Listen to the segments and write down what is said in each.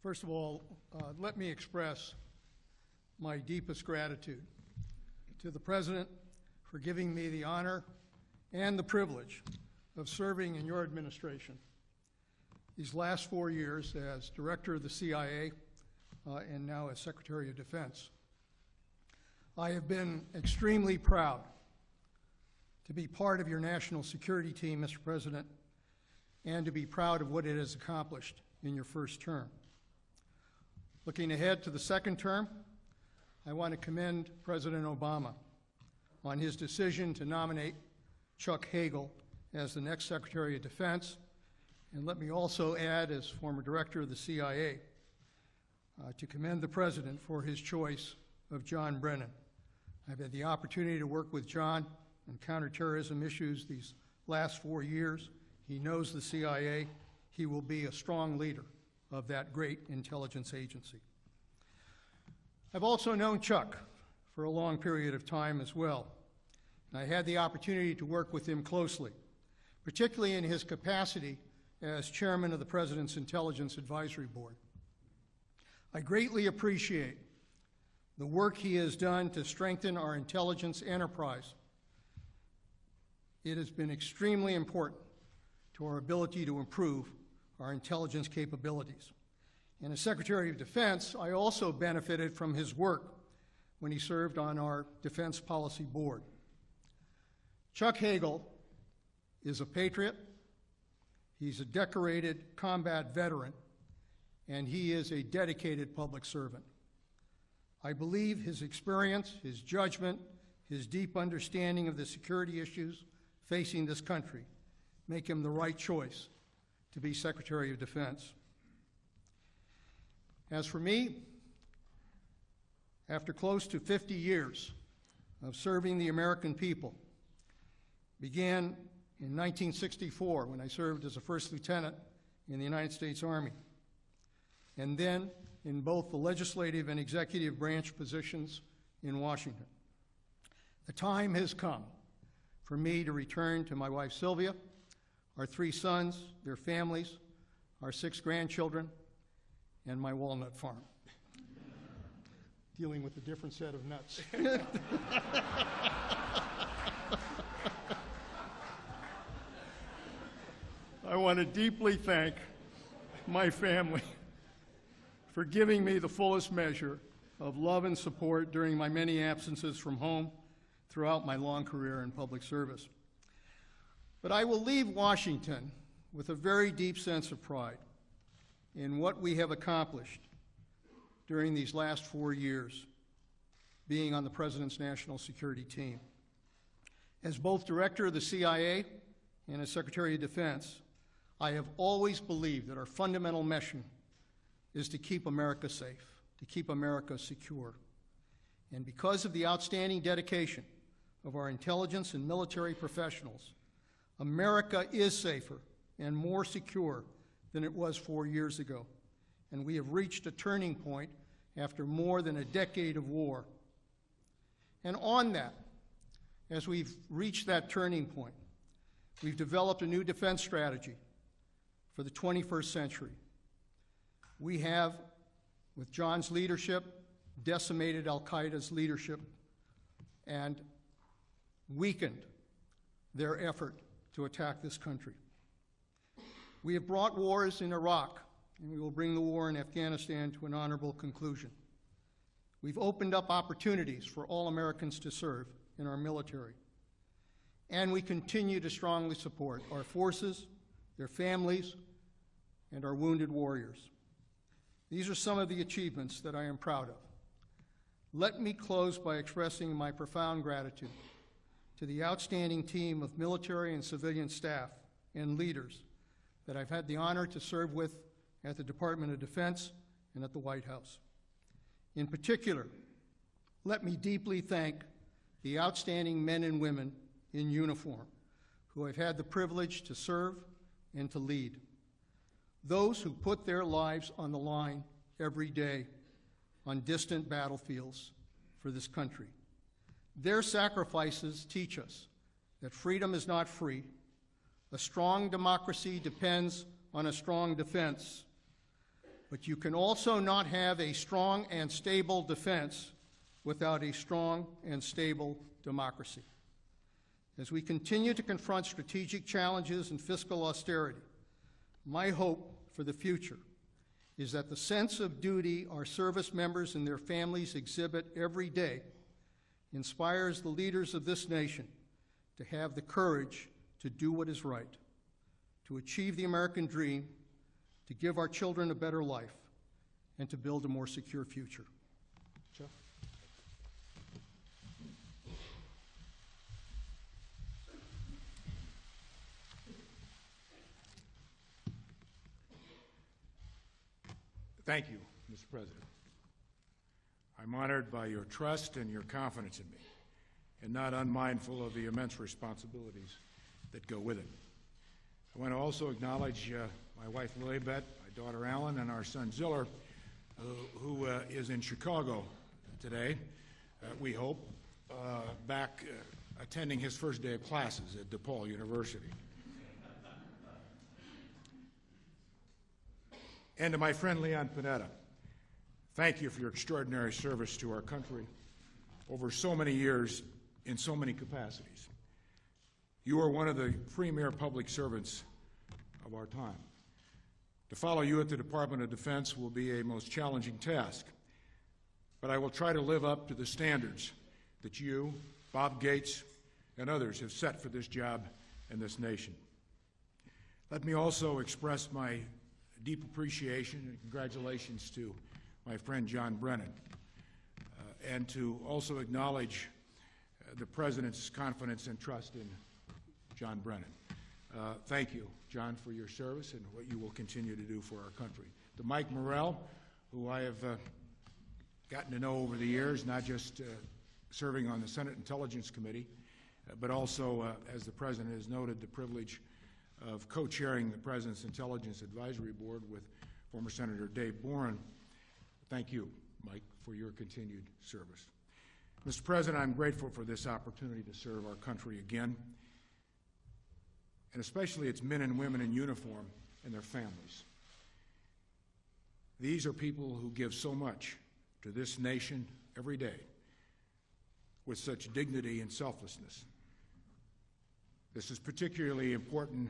First of all, let me express my deepest gratitude to the President for giving me the honor and the privilege of serving in your administration these last 4 years as Director of the CIA and now as Secretary of Defense. I have been extremely proud to be part of your national security team, Mr. President, and to be proud of what it has accomplished in your first term. Looking ahead to the second term, I want to commend President Obama on his decision to nominate Chuck Hagel as the next Secretary of Defense. And let me also add, as former Director of the CIA, to commend the President for his choice of John Brennan. I've had the opportunity to work with John on counterterrorism issues these last 4 years. He knows the CIA. He will be a strong leader of that great intelligence agency. I've also known Chuck for a long period of time as well. And I had the opportunity to work with him closely, particularly in his capacity as chairman of the President's Intelligence Advisory Board. I greatly appreciate the work he has done to strengthen our intelligence enterprise. It has been extremely important to our ability to improve our intelligence capabilities. And as Secretary of Defense, I also benefited from his work when he served on our Defense Policy Board. Chuck Hagel is a patriot, he's a decorated combat veteran, and he is a dedicated public servant. I believe his experience, his judgment, his deep understanding of the security issues facing this country make him the right choice to be Secretary of Defense. As for me, after close to 50 years of serving the American people, began in 1964 when I served as a first lieutenant in the United States Army, and then in both the legislative and executive branch positions in Washington. The time has come for me to return to my wife Sylvia, our 3 sons, their families, our 6 grandchildren, and my walnut farm. Dealing with a different set of nuts. I want to deeply thank my family for giving me the fullest measure of love and support during my many absences from home throughout my long career in public service. But I will leave Washington with a very deep sense of pride in what we have accomplished during these last 4 years being on the President's national security team. As both Director of the CIA and as Secretary of Defense, I have always believed that our fundamental mission is to keep America safe, to keep America secure. And because of the outstanding dedication of our intelligence and military professionals, America is safer and more secure than it was 4 years ago. And we have reached a turning point after more than a decade of war. And on that, as we've reached that turning point, we've developed a new defense strategy for the 21st century. We have, with John's leadership, decimated al-Qaeda's leadership and weakened their effort to attack this country. We have brought wars in Iraq, and we will bring the war in Afghanistan to an honorable conclusion. We've opened up opportunities for all Americans to serve in our military. And we continue to strongly support our forces, their families, and our wounded warriors. These are some of the achievements that I am proud of. Let me close by expressing my profound gratitude to the outstanding team of military and civilian staff and leaders that I've had the honor to serve with at the Department of Defense and at the White House. In particular, let me deeply thank the outstanding men and women in uniform who I've had the privilege to serve and to lead. Those who put their lives on the line every day on distant battlefields for this country. Their sacrifices teach us that freedom is not free. A strong democracy depends on a strong defense. But you can also not have a strong and stable defense without a strong and stable democracy. As we continue to confront strategic challenges and fiscal austerity, my hope for the future is that the sense of duty our service members and their families exhibit every day inspires the leaders of this nation to have the courage to do what is right, to achieve the American dream, to give our children a better life, and to build a more secure future. Jeff? Thank you, Mr. President. I'm honored by your trust and your confidence in me, and not unmindful of the immense responsibilities that go with it. I want to also acknowledge my wife Lilibet, my daughter Alan, and our son Ziller, who is in Chicago today, we hope, back attending his first day of classes at DePaul University. And to my friend Leon Panetta, thank you for your extraordinary service to our country over so many years in so many capacities. You are one of the premier public servants of our time. To follow you at the Department of Defense will be a most challenging task, but I will try to live up to the standards that you, Bob Gates, and others have set for this job and this nation. Let me also express my deep appreciation and congratulations to my friend John Brennan, and to also acknowledge the President's confidence and trust in John Brennan. Thank you, John, for your service and what you will continue to do for our country. To Mike Morrell, who I have gotten to know over the years, not just serving on the Senate Intelligence Committee, but also, as the President has noted, the privilege of co-chairing the President's Intelligence Advisory Board with former Senator Dave Boren. Thank you, Mike, for your continued service. Mr. President, I'm grateful for this opportunity to serve our country again, and especially its men and women in uniform and their families. These are people who give so much to this nation every day with such dignity and selflessness. This is particularly important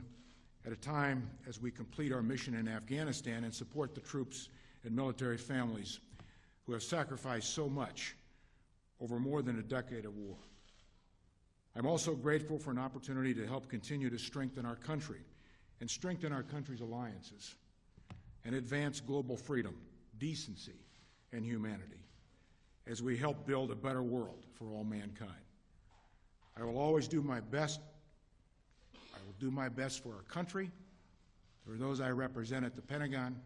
at a time as we complete our mission in Afghanistan and support the troops and military families who have sacrificed so much over more than a decade of war. I'm also grateful for an opportunity to help continue to strengthen our country and strengthen our country's alliances and advance global freedom, decency, and humanity as we help build a better world for all mankind. I will always do my best. I will do my best for our country, for those I represent at the Pentagon,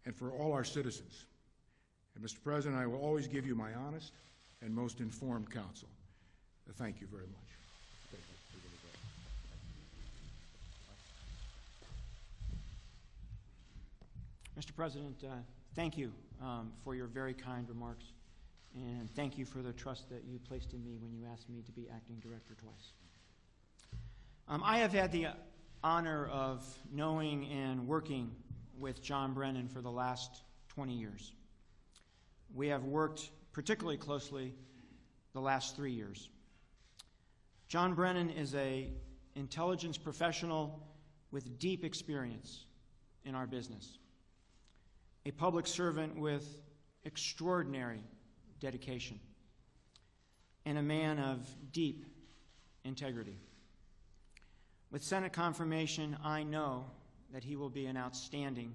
and for all our citizens. And Mr. President, I will always give you my honest and most informed counsel. Thank you very much. Thank you. Mr. President, thank you for your very kind remarks, and thank you for the trust that you placed in me when you asked me to be acting director twice. I have had the honor of knowing and working with John Brennan for the last 20 years. We have worked particularly closely the last 3 years. John Brennan is an intelligence professional with deep experience in our business, a public servant with extraordinary dedication, and a man of deep integrity. With Senate confirmation, I know that he will be an outstanding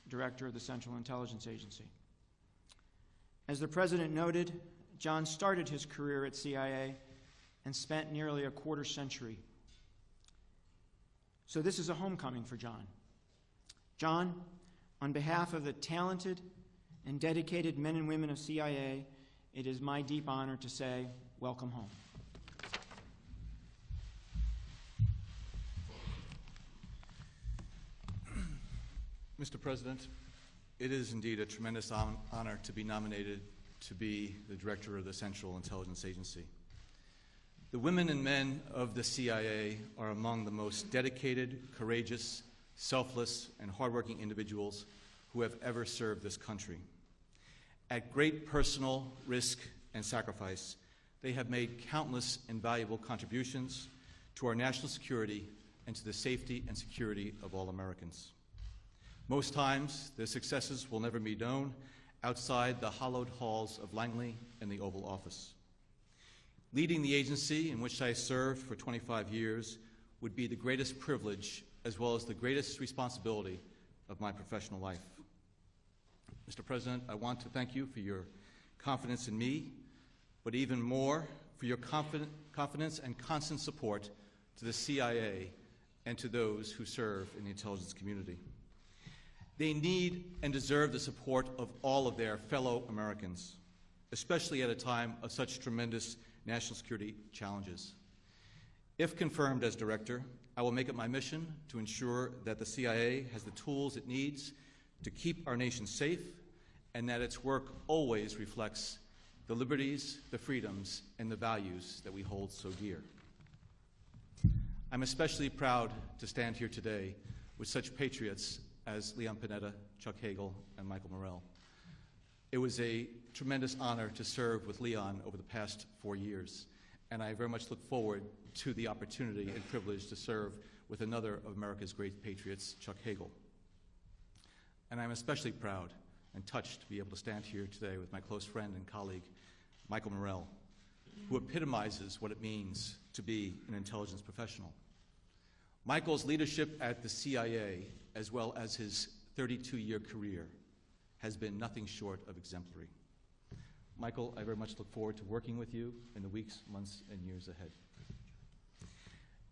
director of the Central Intelligence Agency. As the President noted, John started his career at CIA and spent nearly a quarter century. So this is a homecoming for John. John, on behalf of the talented and dedicated men and women of CIA, it is my deep honor to say, welcome home. Mr. President, it is indeed a tremendous honor to be nominated to be the Director of the Central Intelligence Agency. The women and men of the CIA are among the most dedicated, courageous, selfless, and hardworking individuals who have ever served this country. At great personal risk and sacrifice, they have made countless invaluable contributions to our national security and to the safety and security of all Americans. Most times, their successes will never be known outside the hallowed halls of Langley and the Oval Office. Leading the agency in which I served for 25 years would be the greatest privilege as well as the greatest responsibility of my professional life. Mr. President, I want to thank you for your confidence in me, but even more for your confidence and constant support to the CIA and to those who serve in the intelligence community. They need and deserve the support of all of their fellow Americans, especially at a time of such tremendous national security challenges. If confirmed as director, I will make it my mission to ensure that the CIA has the tools it needs to keep our nation safe and that its work always reflects the liberties, the freedoms, and the values that we hold so dear. I'm especially proud to stand here today with such patriots as Leon Panetta, Chuck Hagel, and Michael Morrell. It was a tremendous honor to serve with Leon over the past 4 years, and I very much look forward to the opportunity and privilege to serve with another of America's great patriots, Chuck Hagel. And I'm especially proud and touched to be able to stand here today with my close friend and colleague, Michael Morrell, who epitomizes what it means to be an intelligence professional. Michael's leadership at the CIA, as well as his 32-year career, has been nothing short of exemplary. Michael, I very much look forward to working with you in the weeks, months, and years ahead.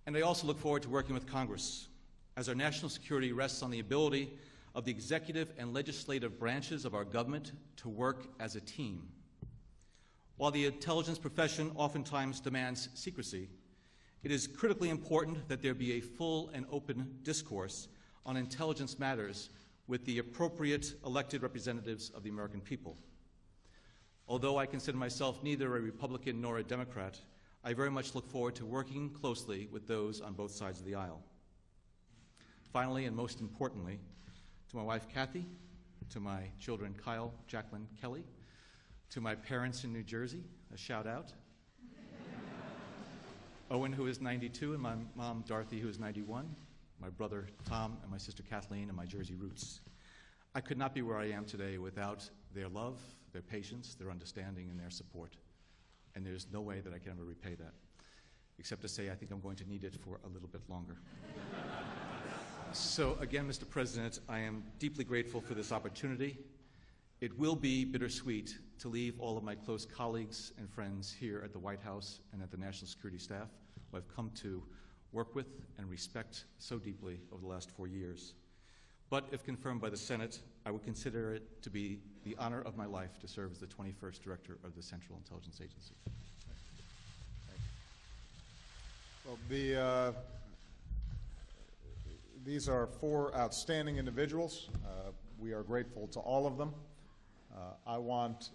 And I also look forward to working with Congress, as our national security rests on the ability of the executive and legislative branches of our government to work as a team. While the intelligence profession oftentimes demands secrecy, it is critically important that there be a full and open discourse on intelligence matters with the appropriate elected representatives of the American people. Although I consider myself neither a Republican nor a Democrat, I very much look forward to working closely with those on both sides of the aisle. Finally, and most importantly, to my wife, Kathy, to my children, Kyle, Jacqueline, Kelly, to my parents in New Jersey, a shout out. Owen, who is 92, and my mom, Dorothy, who is 91, my brother, Tom, and my sister, Kathleen, and my Jersey roots. I could not be where I am today without their love, their patience, their understanding, and their support. And there's no way that I can ever repay that, except to say I think I'm going to need it for a little bit longer. So again, Mr. President, I am deeply grateful for this opportunity. It will be bittersweet to leave all of my close colleagues and friends here at the White House and at the National Security Staff, who I've come to work with and respect so deeply over the last 4 years. But if confirmed by the Senate, I would consider it to be the honor of my life to serve as the 21st Director of the Central Intelligence Agency. Well, these are 4 outstanding individuals. We are grateful to all of them. I want,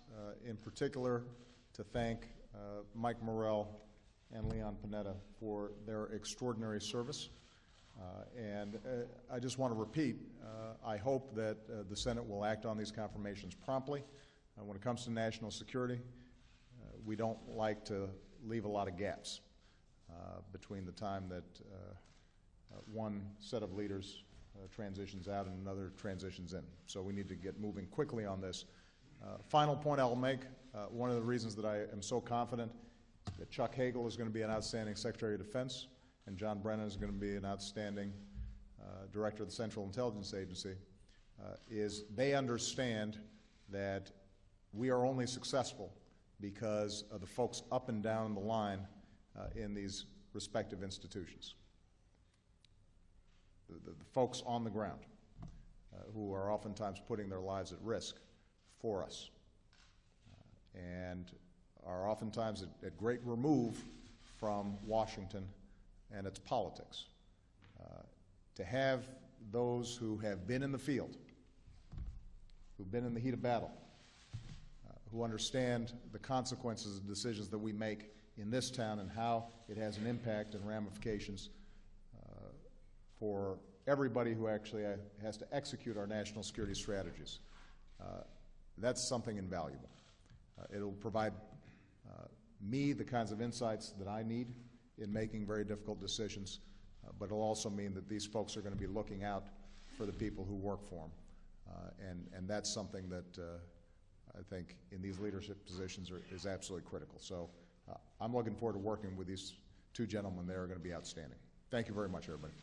in particular, to thank Mike Morrell and Leon Panetta for their extraordinary service. And I just want to repeat, I hope that the Senate will act on these confirmations promptly. When it comes to national security, we don't like to leave a lot of gaps between the time that one set of leaders transitions out and another transitions in. So we need to get moving quickly on this. Final point I'll make, one of the reasons that I am so confident that Chuck Hagel is going to be an outstanding Secretary of Defense and John Brennan is going to be an outstanding Director of the Central Intelligence Agency is they understand that we are only successful because of the folks up and down the line in these respective institutions. The folks on the ground who are oftentimes putting their lives at risk for us and are oftentimes at great remove from Washington and its politics. To have those who have been in the field, who've been in the heat of battle, who understand the consequences of decisions that we make in this town and how it has an impact and ramifications for everybody who actually has to execute our national security strategies. That's something invaluable. It'll provide me the kinds of insights that I need in making very difficult decisions, but it'll also mean that these folks are going to be looking out for the people who work for them. And that's something that I think in these leadership positions is absolutely critical. So I'm looking forward to working with these two gentlemen. They are going to be outstanding. Thank you very much, everybody.